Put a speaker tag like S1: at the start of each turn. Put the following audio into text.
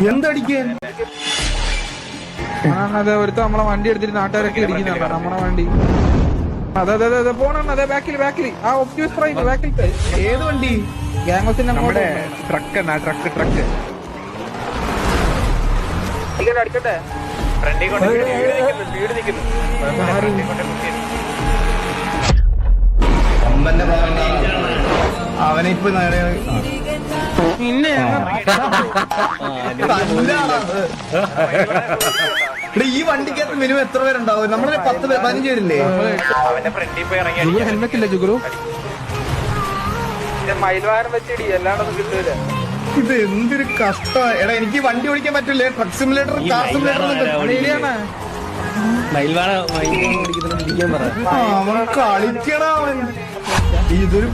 S1: എന്തടിക്കാൻ
S2: അതെ ഒരുത്ത നമ്മളെ വണ്ടി എടുത്തിട്ട് നാട്ടുകാരൊക്കെ ഇടിക്കുന്നുണ്ടോ നമ്മളെ വണ്ടി? അതെ അതെ അതെ പോണ അതെ ബാക്കിൽ ആ ഒപ്റ്റിമസ് പ്രൈം ബാക്കിൽ.
S1: ഏത് വണ്ടി?
S2: ഗ്യാങ്സിന്റെ
S1: നമ്മുടെ ട്രക്ക് ട്രക്ക്
S2: അടിക്കട്ടെ.
S1: അവനെ ഇപ്പൊ
S2: പിന്നെ
S1: ഈ വണ്ടിക്കകത്ത് മിനിമം എത്ര പേരുണ്ടാവും? നമ്മളെ 10-15 പേരില്ലേ?
S2: ഹെൽമെറ്റ് ഇല്ല ജുഗുറു. മയിൽവാരം വെച്ചിടി എല്ലാണ്ടൊന്നും കിട്ടൂല.
S1: ഇത് എന്തൊരു കഷ്ടം. എടാ എനിക്ക് വണ്ടി ഓടിക്കാൻ പറ്റില്ലേ? ട്രക്ക് സിമുലേറ്റർ, കാർ സിമുലേറ്റർ അവൻ കളിക്കണ. അവൻ ഇതൊരു